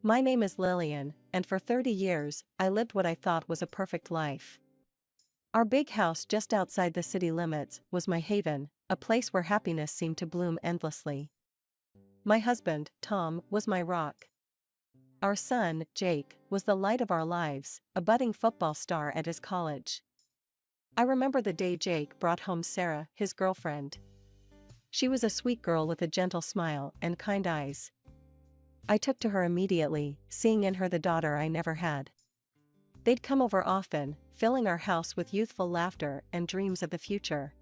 My name is Lillian, and for 30 years, I lived what I thought was a perfect life. Our big house just outside the city limits was my haven, a place where happiness seemed to bloom endlessly. My husband, Tom, was my rock. Our son, Jake, was the light of our lives, a budding football star at his college. I remember the day Jake brought home Sarah, his girlfriend. She was a sweet girl with a gentle smile and kind eyes. I took to her immediately, seeing in her the daughter I never had. They'd come over often, filling our house with youthful laughter and dreams of the future.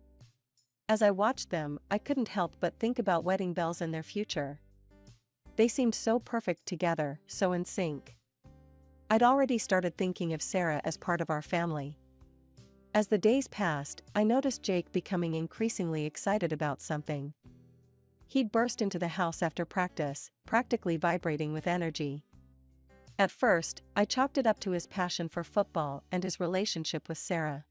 As I watched them, I couldn't help but think about wedding bells and their future. They seemed so perfect together, so in sync. I'd already started thinking of Sarah as part of our family. As the days passed, I noticed Jake becoming increasingly excited about something. He'd burst into the house after practice, practically vibrating with energy. At first, I chalked it up to his passion for football and his relationship with Sarah.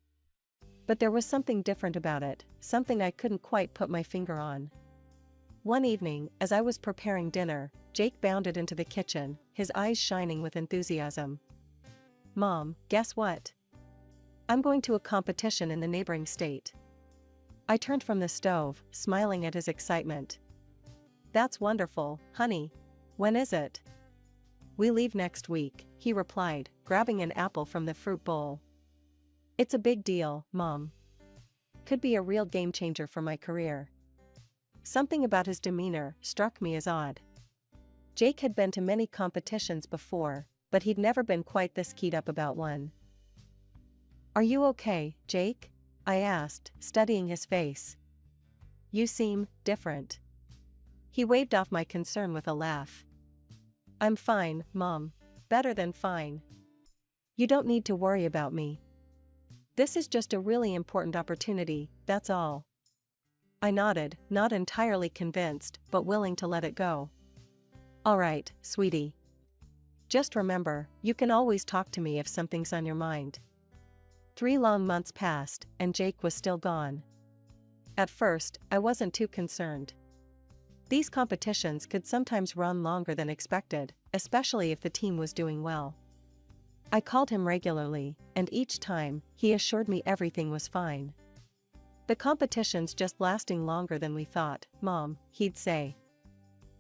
But there was something different about it, something I couldn't quite put my finger on. One evening, as I was preparing dinner, Jake bounded into the kitchen, his eyes shining with enthusiasm. "Mom, guess what? I'm going to a competition in the neighboring state." I turned from the stove, smiling at his excitement. "That's wonderful, honey. When is it?" "We leave next week," he replied, grabbing an apple from the fruit bowl. "It's a big deal, Mom. Could be a real game changer for my career." Something about his demeanor struck me as odd. Jake had been to many competitions before, but he'd never been quite this keyed up about one. "Are you okay, Jake?" I asked, studying his face. "You seem different." He waved off my concern with a laugh. "I'm fine, Mom. Better than fine. You don't need to worry about me. This is just a really important opportunity, that's all." I nodded, not entirely convinced, but willing to let it go. "All right, sweetie. Just remember, you can always talk to me if something's on your mind." 3 long months passed, and Jake was still gone. At first, I wasn't too concerned. These competitions could sometimes run longer than expected, especially if the team was doing well. I called him regularly, and each time, he assured me everything was fine. "The competition's just lasting longer than we thought, Mom," he'd say.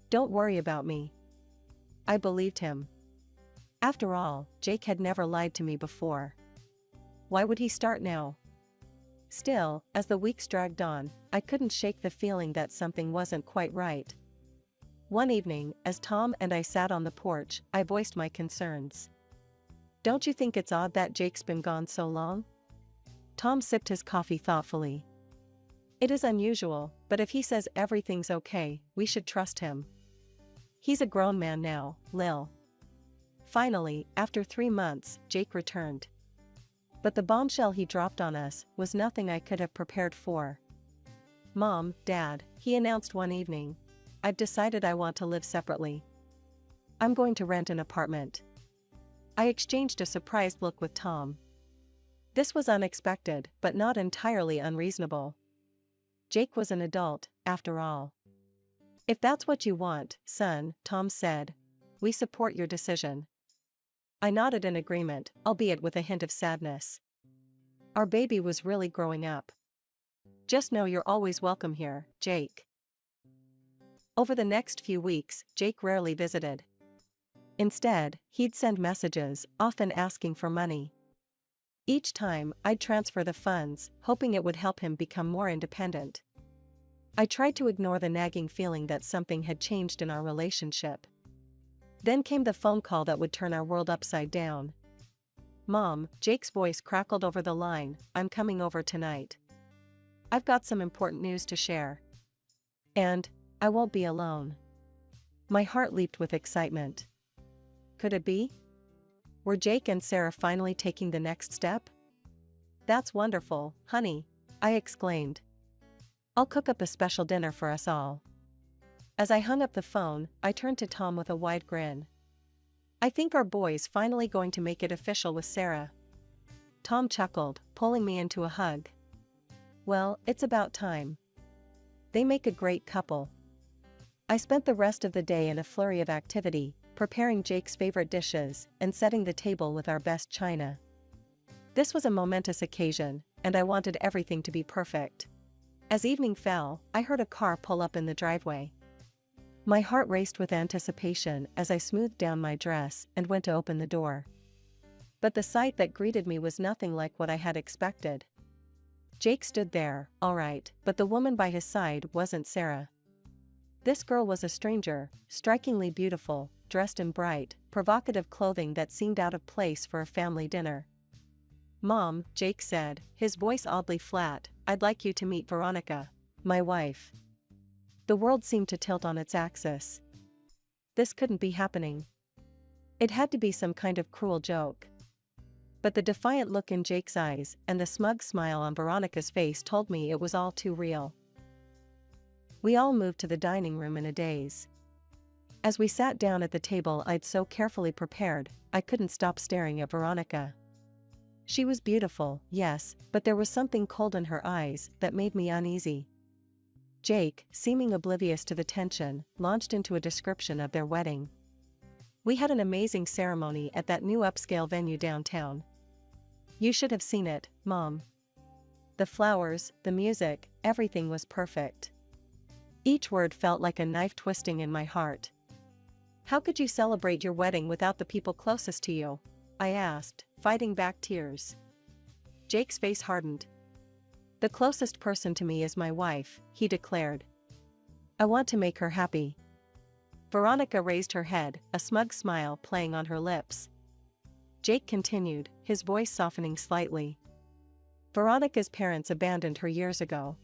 "Don't worry about me." I believed him. After all, Jake had never lied to me before. Why would he start now? Still, as the weeks dragged on, I couldn't shake the feeling that something wasn't quite right. One evening, as Tom and I sat on the porch, I voiced my concerns. "Don't you think it's odd that Jake's been gone so long?" Tom sipped his coffee thoughtfully. "It is unusual, but if he says everything's okay, we should trust him. He's a grown man now, Lil." Finally, after 3 months, Jake returned. But the bombshell he dropped on us was nothing I could have prepared for. "Mom, Dad," he announced one evening, "I've decided I want to live separately. I'm going to rent an apartment." I exchanged a surprised look with Tom. This was unexpected, but not entirely unreasonable. Jake was an adult, after all. "If that's what you want, son," Tom said, "we support your decision." I nodded in agreement, albeit with a hint of sadness. Our baby was really growing up. "Just know you're always welcome here, Jake." Over the next few weeks, Jake rarely visited. Instead, he'd send messages, often asking for money. Each time, I'd transfer the funds, hoping it would help him become more independent. I tried to ignore the nagging feeling that something had changed in our relationship. Then came the phone call that would turn our world upside down. "Mom," Jake's voice crackled over the line, "I'm coming over tonight. I've got some important news to share. And I won't be alone." My heart leaped with excitement. Could it be? Were Jake and Sarah finally taking the next step? "That's wonderful, honey," I exclaimed. "I'll cook up a special dinner for us all." As I hung up the phone, I turned to Tom with a wide grin. "I think our boy's finally going to make it official with Sarah." Tom chuckled, pulling me into a hug. "Well, it's about time. They make a great couple." I spent the rest of the day in a flurry of activity, preparing Jake's favorite dishes, and setting the table with our best china. This was a momentous occasion, and I wanted everything to be perfect. As evening fell, I heard a car pull up in the driveway. My heart raced with anticipation as I smoothed down my dress and went to open the door. But the sight that greeted me was nothing like what I had expected. Jake stood there, all right, but the woman by his side wasn't Sarah. This girl was a stranger, strikingly beautiful, dressed in bright, provocative clothing that seemed out of place for a family dinner. "Mom," Jake said, his voice oddly flat, "I'd like you to meet Veronica, my wife." The world seemed to tilt on its axis. This couldn't be happening. It had to be some kind of cruel joke. But the defiant look in Jake's eyes and the smug smile on Veronica's face told me it was all too real. We all moved to the dining room in a daze. As we sat down at the table I'd so carefully prepared, I couldn't stop staring at Veronica. She was beautiful, yes, but there was something cold in her eyes that made me uneasy. Jake, seeming oblivious to the tension, launched into a description of their wedding. "We had an amazing ceremony at that new upscale venue downtown. You should have seen it, Mom. The flowers, the music, everything was perfect." Each word felt like a knife twisting in my heart. "How could you celebrate your wedding without the people closest to you?" I asked, fighting back tears. Jake's face hardened. "The closest person to me is my wife," he declared. "I want to make her happy." Veronica raised her head, a smug smile playing on her lips. Jake continued, his voice softening slightly. "Veronica's parents abandoned her years ago.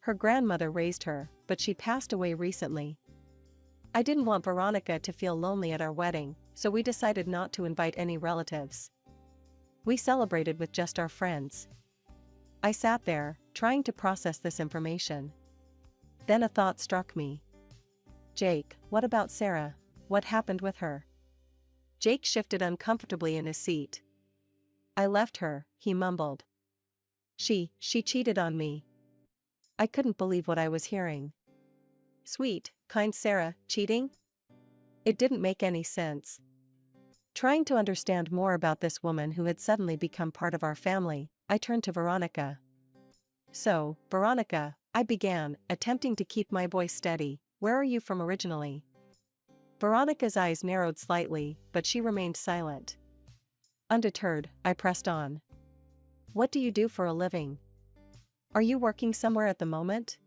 Her grandmother raised her, but she passed away recently. I didn't want Veronica to feel lonely at our wedding, so we decided not to invite any relatives. We celebrated with just our friends." I sat there, trying to process this information. Then a thought struck me. "Jake, what about Sarah? What happened with her?" Jake shifted uncomfortably in his seat. "I left her," he mumbled. She cheated on me." I couldn't believe what I was hearing. Sweet, kind Sarah, cheating? It didn't make any sense. Trying to understand more about this woman who had suddenly become part of our family, I turned to Veronica. "So, Veronica," I began, attempting to keep my voice steady, "where are you from originally?" Veronica's eyes narrowed slightly, but she remained silent. Undeterred, I pressed on. "What do you do for a living? Are you working somewhere at the moment?"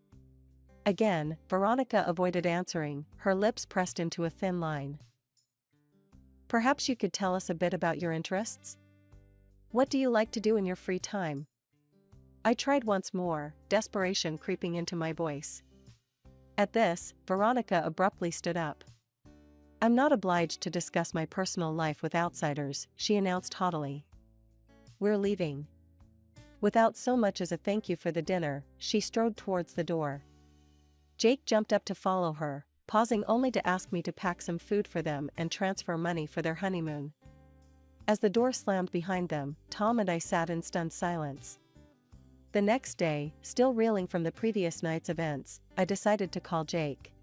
Again, Veronica avoided answering, her lips pressed into a thin line. "Perhaps you could tell us a bit about your interests? What do you like to do in your free time?" I tried once more, desperation creeping into my voice. At this, Veronica abruptly stood up. "I'm not obliged to discuss my personal life with outsiders," she announced haughtily. "We're leaving." Without so much as a thank you for the dinner, she strode towards the door. Jake jumped up to follow her, pausing only to ask me to pack some food for them and transfer money for their honeymoon. As the door slammed behind them, Tom and I sat in stunned silence. The next day, still reeling from the previous night's events, I decided to call Jake.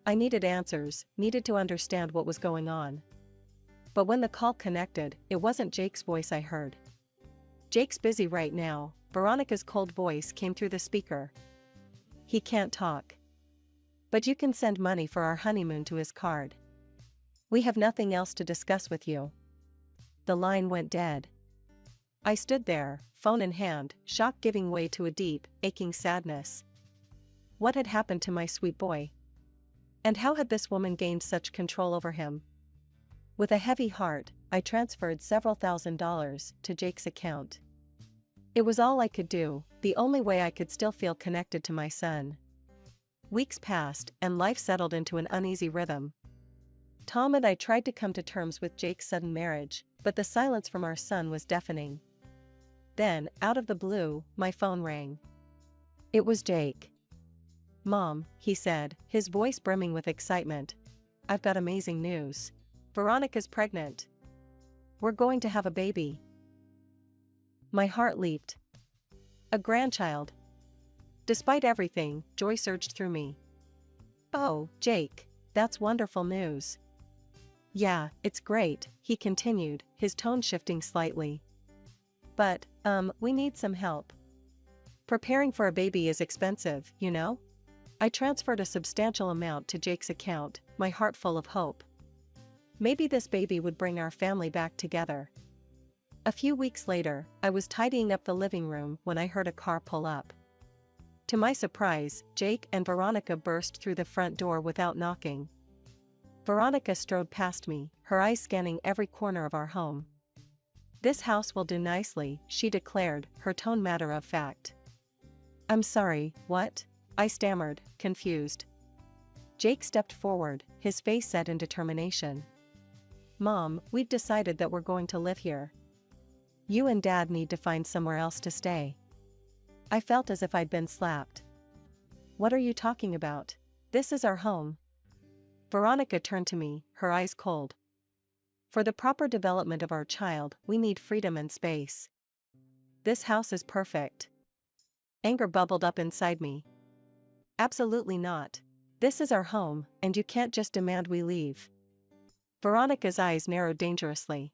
I needed answers, needed to understand what was going on. But when the call connected, it wasn't Jake's voice I heard. "Jake's busy right now," Veronica's cold voice came through the speaker. "He can't talk. But you can send money for our honeymoon to his card. We have nothing else to discuss with you." The line went dead. I stood there, phone in hand, shock giving way to a deep, aching sadness. What had happened to my sweet boy? And how had this woman gained such control over him? With a heavy heart, I transferred several $1,000s to Jake's account. It was all I could do, the only way I could still feel connected to my son. Weeks passed, and life settled into an uneasy rhythm. Tom and I tried to come to terms with Jake's sudden marriage, but the silence from our son was deafening. Then, out of the blue, my phone rang. It was Jake. "Mom," he said, his voice brimming with excitement. "I've got amazing news. Veronica's pregnant. We're going to have a baby." My heart leaped. A grandchild. Despite everything, joy surged through me. "Oh, Jake, that's wonderful news. Yeah, it's great, he continued, his tone shifting slightly. But, we need some help. Preparing for a baby is expensive, you know? I transferred a substantial amount to Jake's account, my heart full of hope. Maybe this baby would bring our family back together. A few weeks later, I was tidying up the living room when I heard a car pull up. To my surprise, Jake and Veronica burst through the front door without knocking. Veronica strode past me, her eyes scanning every corner of our home. "This house will do nicely," she declared, her tone matter of fact. "I'm sorry, what?" I stammered, confused. Jake stepped forward, his face set in determination. "Mom, we've decided that we're going to live here. You and Dad need to find somewhere else to stay." I felt as if I'd been slapped. "What are you talking about? This is our home." Veronica turned to me, her eyes cold. "For the proper development of our child, we need freedom and space. This house is perfect." Anger bubbled up inside me. "Absolutely not. This is our home, and you can't just demand we leave." Veronica's eyes narrowed dangerously.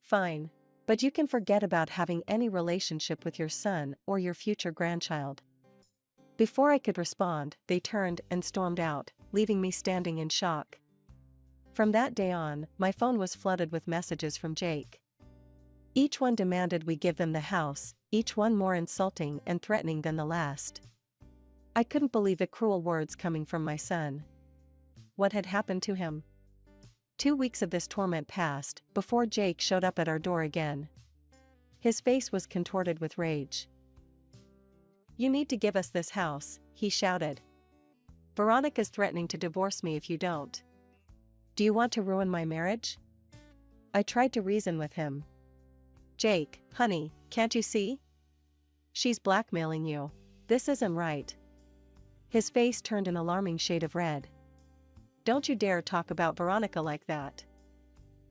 "Fine. But you can forget about having any relationship with your son or your future grandchild." Before I could respond, they turned and stormed out, leaving me standing in shock. From that day on, my phone was flooded with messages from Jake. Each one demanded we give them the house, each one more insulting and threatening than the last. I couldn't believe the cruel words coming from my son. What had happened to him? 2 weeks of this torment passed, before Jake showed up at our door again. His face was contorted with rage. "You need to give us this house," he shouted. "Veronica's threatening to divorce me if you don't. Do you want to ruin my marriage?" I tried to reason with him. "Jake, honey, can't you see? She's blackmailing you. This isn't right." His face turned an alarming shade of red. "Don't you dare talk about Veronica like that.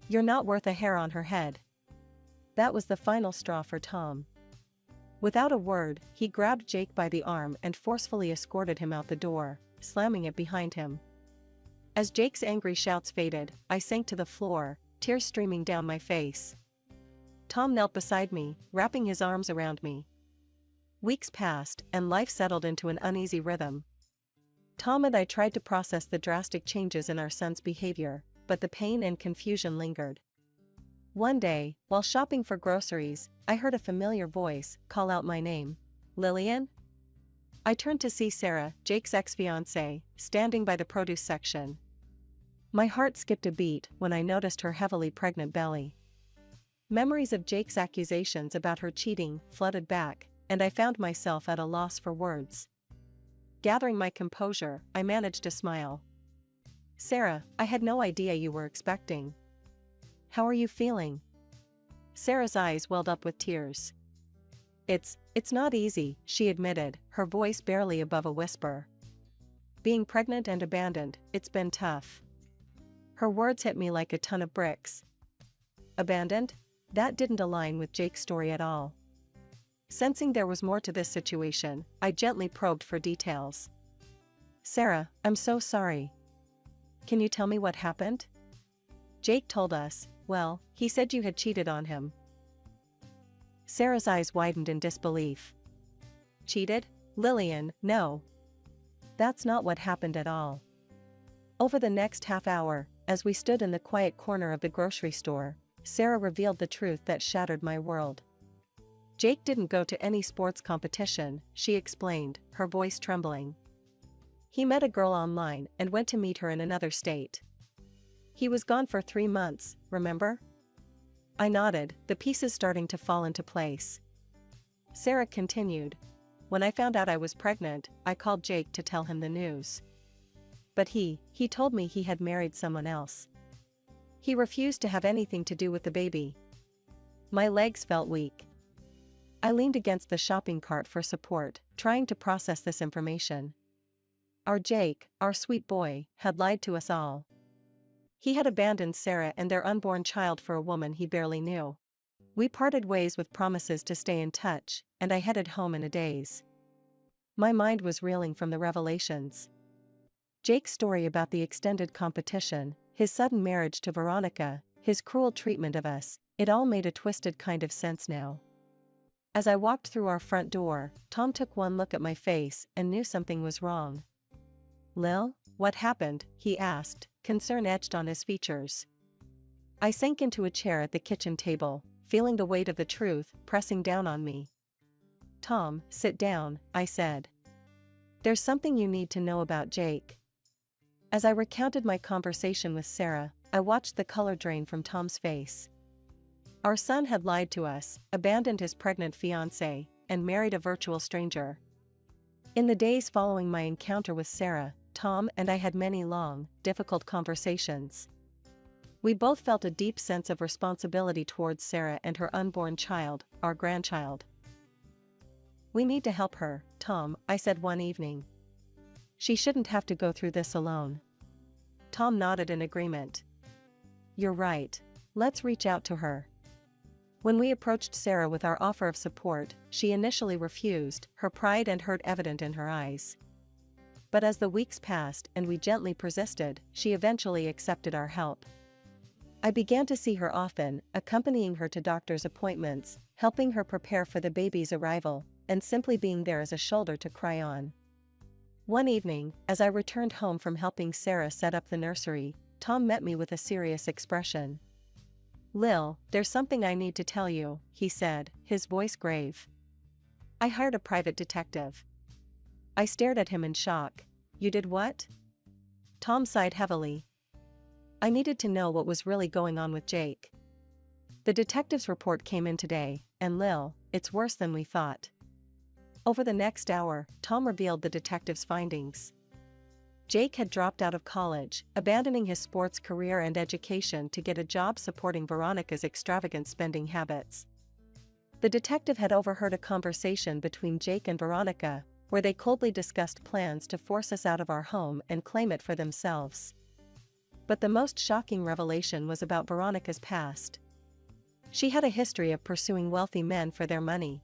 You're not worth a hair on her head." That was the final straw for Tom. Without a word, he grabbed Jake by the arm and forcefully escorted him out the door, slamming it behind him. As Jake's angry shouts faded, I sank to the floor, tears streaming down my face. Tom knelt beside me, wrapping his arms around me. Weeks passed, and life settled into an uneasy rhythm. Tom and I tried to process the drastic changes in our son's behavior, but the pain and confusion lingered. One day, while shopping for groceries, I heard a familiar voice call out my name. "Lillian?" I turned to see Sarah, Jake's ex-fiancée, standing by the produce section. My heart skipped a beat when I noticed her heavily pregnant belly. Memories of Jake's accusations about her cheating flooded back, and I found myself at a loss for words. Gathering my composure, I managed to smile. "Sarah, I had no idea you were expecting. How are you feeling?" Sarah's eyes welled up with tears. It's not easy," she admitted, her voice barely above a whisper. "Being pregnant and abandoned, it's been tough." Her words hit me like a ton of bricks. Abandoned? That didn't align with Jake's story at all. Sensing there was more to this situation, I gently probed for details. "Sarah, I'm so sorry. Can you tell me what happened?" "Jake told us, well, he said you had cheated on him." Sarah's eyes widened in disbelief. "Cheated? Lillian, no. That's not what happened at all." Over the next half hour, as we stood in the quiet corner of the grocery store, Sarah revealed the truth that shattered my world. "Jake didn't go to any sports competition," she explained, her voice trembling. "He met a girl online and went to meet her in another state. He was gone for 3 months, remember?" I nodded, the pieces starting to fall into place. Sarah continued. "When I found out I was pregnant, I called Jake to tell him the news. But he told me he had married someone else. He refused to have anything to do with the baby." My legs felt weak. I leaned against the shopping cart for support, trying to process this information. Our Jake, our sweet boy, had lied to us all. He had abandoned Sarah and their unborn child for a woman he barely knew. We parted ways with promises to stay in touch, and I headed home in a daze. My mind was reeling from the revelations. Jake's story about the extended competition, his sudden marriage to Veronica, his cruel treatment of us, it all made a twisted kind of sense now. As I walked through our front door, Tom took one look at my face and knew something was wrong. "Lil, what happened?" he asked, concern etched on his features. I sank into a chair at the kitchen table, feeling the weight of the truth pressing down on me. "Tom, sit down," I said. "There's something you need to know about Jake." As I recounted my conversation with Sarah, I watched the color drain from Tom's face. Our son had lied to us, abandoned his pregnant fiancée, and married a virtual stranger. In the days following my encounter with Sarah, Tom and I had many long, difficult conversations. We both felt a deep sense of responsibility towards Sarah and her unborn child, our grandchild. "We need to help her, Tom," I said one evening. "She shouldn't have to go through this alone." Tom nodded in agreement. "You're right. Let's reach out to her." When we approached Sarah with our offer of support, she initially refused, her pride and hurt evident in her eyes. But as the weeks passed and we gently persisted, she eventually accepted our help. I began to see her often, accompanying her to doctor's appointments, helping her prepare for the baby's arrival, and simply being there as a shoulder to cry on. One evening, as I returned home from helping Sarah set up the nursery, Tom met me with a serious expression. "Lil, there's something I need to tell you," he said, his voice grave. "I hired a private detective." I stared at him in shock. "You did what?" Tom sighed heavily. "I needed to know what was really going on with Jake. The detective's report came in today, and Lil, it's worse than we thought." Over the next hour, Tom revealed the detective's findings. Jake had dropped out of college, abandoning his sports career and education to get a job supporting Veronica's extravagant spending habits. The detective had overheard a conversation between Jake and Veronica, where they coldly discussed plans to force us out of our home and claim it for themselves. But the most shocking revelation was about Veronica's past. She had a history of pursuing wealthy men for their money.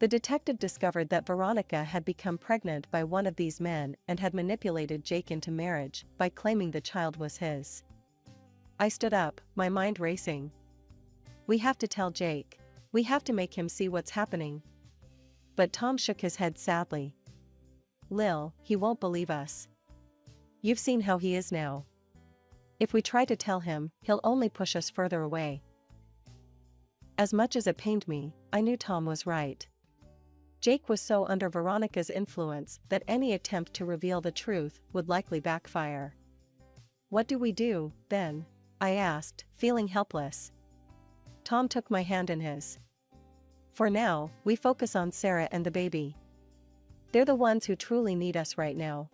The detective discovered that Veronica had become pregnant by one of these men and had manipulated Jake into marriage by claiming the child was his. I stood up, my mind racing. "We have to tell Jake. We have to make him see what's happening." But Tom shook his head sadly. "Lil, he won't believe us. You've seen how he is now. If we try to tell him, he'll only push us further away." As much as it pained me, I knew Tom was right. Jake was so under Veronica's influence that any attempt to reveal the truth would likely backfire. "What do we do, then?" I asked, feeling helpless. Tom took my hand in his. "For now, we focus on Sarah and the baby. They're the ones who truly need us right now."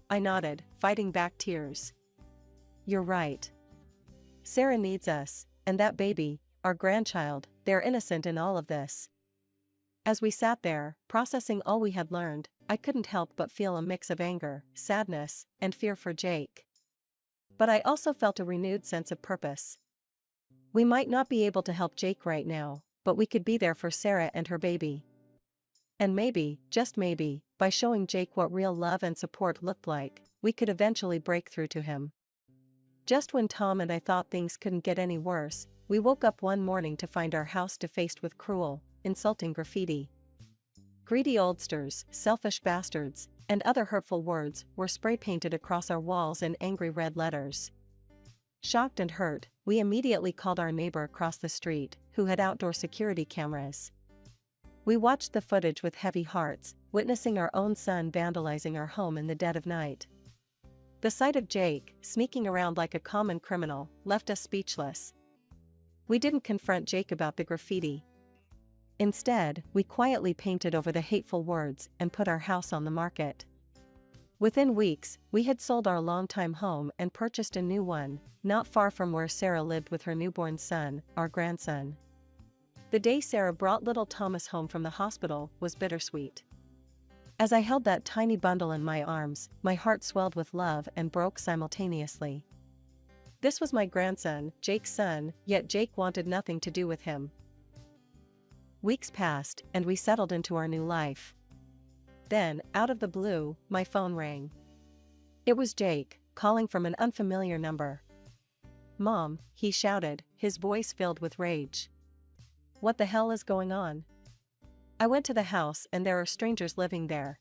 I nodded, fighting back tears. "You're right. Sarah needs us, and that baby, our grandchild, they're innocent in all of this." As we sat there, processing all we had learned, I couldn't help but feel a mix of anger, sadness, and fear for Jake. But I also felt a renewed sense of purpose. We might not be able to help Jake right now, but we could be there for Sarah and her baby. And maybe, just maybe, by showing Jake what real love and support looked like, we could eventually break through to him. Just when Tom and I thought things couldn't get any worse, we woke up one morning to find our house defaced with cruel, insulting graffiti. "Greedy oldsters, selfish bastards," and other hurtful words were spray-painted across our walls in angry red letters. Shocked and hurt, we immediately called our neighbor across the street, who had outdoor security cameras. We watched the footage with heavy hearts, witnessing our own son vandalizing our home in the dead of night. The sight of Jake, sneaking around like a common criminal, left us speechless. We didn't confront Jake about the graffiti. Instead, we quietly painted over the hateful words and put our house on the market. Within weeks, we had sold our longtime home and purchased a new one, not far from where Sarah lived with her newborn son, our grandson. The day Sarah brought little Thomas home from the hospital was bittersweet. As I held that tiny bundle in my arms, my heart swelled with love and broke simultaneously. This was my grandson, Jake's son, yet Jake wanted nothing to do with him. Weeks passed, and we settled into our new life. Then, out of the blue, my phone rang. It was Jake, calling from an unfamiliar number. "Mom," he shouted, his voice filled with rage. "What the hell is going on?" I went to the house and there are strangers living there.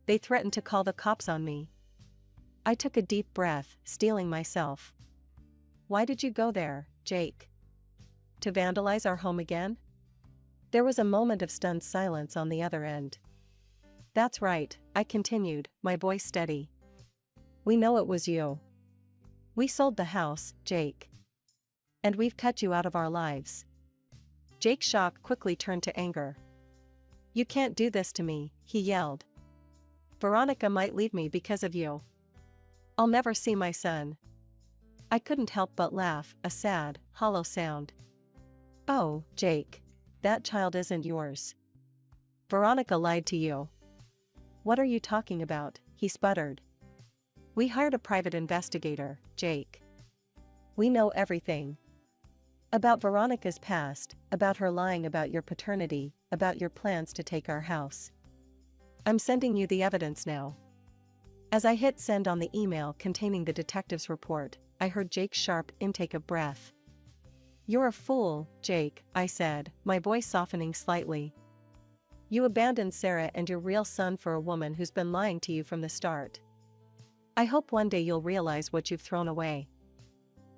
They threatened to call the cops on me. I took a deep breath, steeling myself. "Why did you go there, Jake? To vandalize our home again?" There was a moment of stunned silence on the other end. "That's right," I continued, my voice steady. "We know it was you. We sold the house, Jake. And we've cut you out of our lives." Jake's shock quickly turned to anger. "You can't do this to me," he yelled. "Veronica might leave me because of you. I'll never see my son." I couldn't help but laugh, a sad, hollow sound. "Oh, Jake. That child isn't yours. Veronica lied to you." "What are you talking about?" he sputtered. "We hired a private investigator, Jake. We know everything. About Veronica's past, about her lying about your paternity, about your plans to take our house. I'm sending you the evidence now." As I hit send on the email containing the detective's report, I heard Jake's sharp intake of breath. "You're a fool, Jake," I said, my voice softening slightly. "You abandoned Sarah and your real son for a woman who's been lying to you from the start. I hope one day you'll realize what you've thrown away."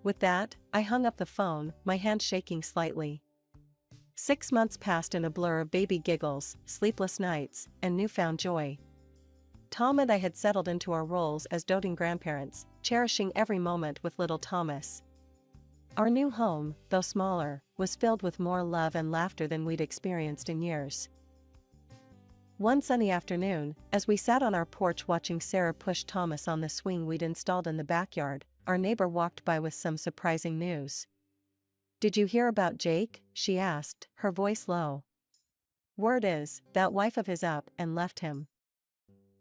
With that, I hung up the phone, my hand shaking slightly. 6 months passed in a blur of baby giggles, sleepless nights, and newfound joy. Tom and I had settled into our roles as doting grandparents, cherishing every moment with little Thomas. Our new home, though smaller, was filled with more love and laughter than we'd experienced in years. One sunny afternoon, as we sat on our porch watching Sarah push Thomas on the swing we'd installed in the backyard, our neighbor walked by with some surprising news. "Did you hear about Jake?" she asked, her voice low. "Word is, that wife of his up and left him.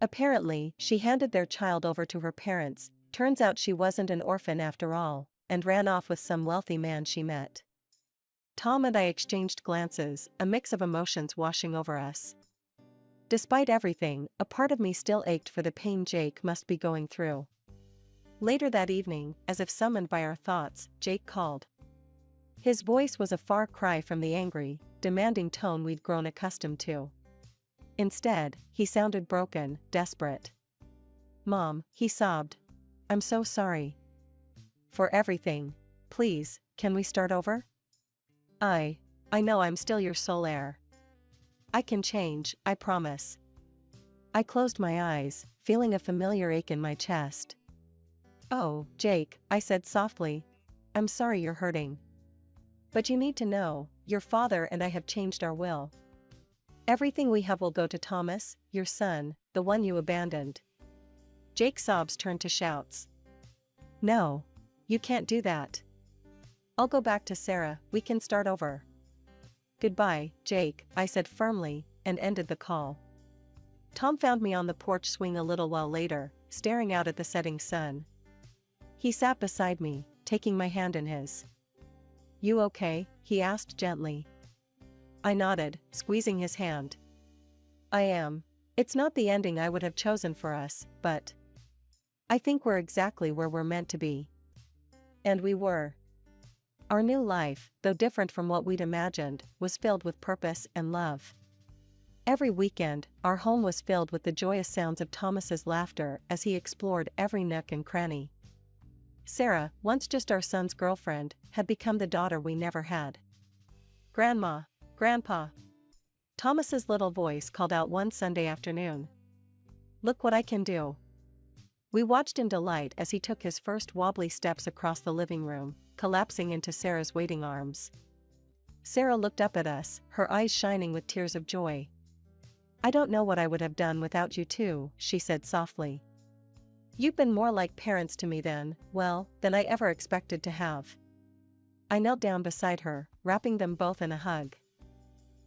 Apparently, she handed their child over to her parents, turns out she wasn't an orphan after all, and ran off with some wealthy man she met." Tom and I exchanged glances, a mix of emotions washing over us. Despite everything, a part of me still ached for the pain Jake must be going through. Later that evening, as if summoned by our thoughts, Jake called. His voice was a far cry from the angry, demanding tone we'd grown accustomed to. Instead, he sounded broken, desperate. "Mom," he sobbed. "I'm so sorry. For everything. Please, can we start over? I know I'm still your sole heir. I can change, I promise." I closed my eyes, feeling a familiar ache in my chest. "Oh, Jake," I said softly. "I'm sorry you're hurting. But you need to know, your father and I have changed our will. Everything we have will go to Thomas, your son, the one you abandoned." Jake's sobs turned to shouts. "No. You can't do that. I'll go back to Sarah, we can start over." "Goodbye, Jake," I said firmly, and ended the call. Tom found me on the porch swing a little while later, staring out at the setting sun. He sat beside me, taking my hand in his. "You okay?" he asked gently. I nodded, squeezing his hand. "I am. It's not the ending I would have chosen for us, but I think we're exactly where we're meant to be." And we were. Our new life, though different from what we'd imagined, was filled with purpose and love. Every weekend, our home was filled with the joyous sounds of Thomas's laughter as he explored every nook and cranny. Sarah, once just our son's girlfriend, had become the daughter we never had. "Grandma, Grandpa." Thomas's little voice called out one Sunday afternoon. "Look what I can do." We watched in delight as he took his first wobbly steps across the living room, collapsing into Sarah's waiting arms. Sarah looked up at us, her eyes shining with tears of joy. "I don't know what I would have done without you two," she said softly. "You've been more like parents to me than I ever expected to have." I knelt down beside her, wrapping them both in a hug.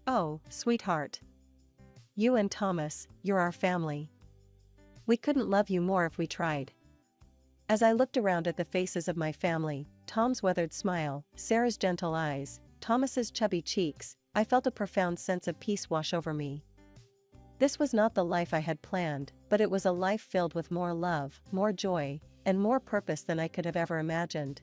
"Oh, sweetheart. You and Thomas, you're our family. We couldn't love you more if we tried." As I looked around at the faces of my family, Tom's weathered smile, Sarah's gentle eyes, Thomas's chubby cheeks, I felt a profound sense of peace wash over me. This was not the life I had planned, but it was a life filled with more love, more joy, and more purpose than I could have ever imagined.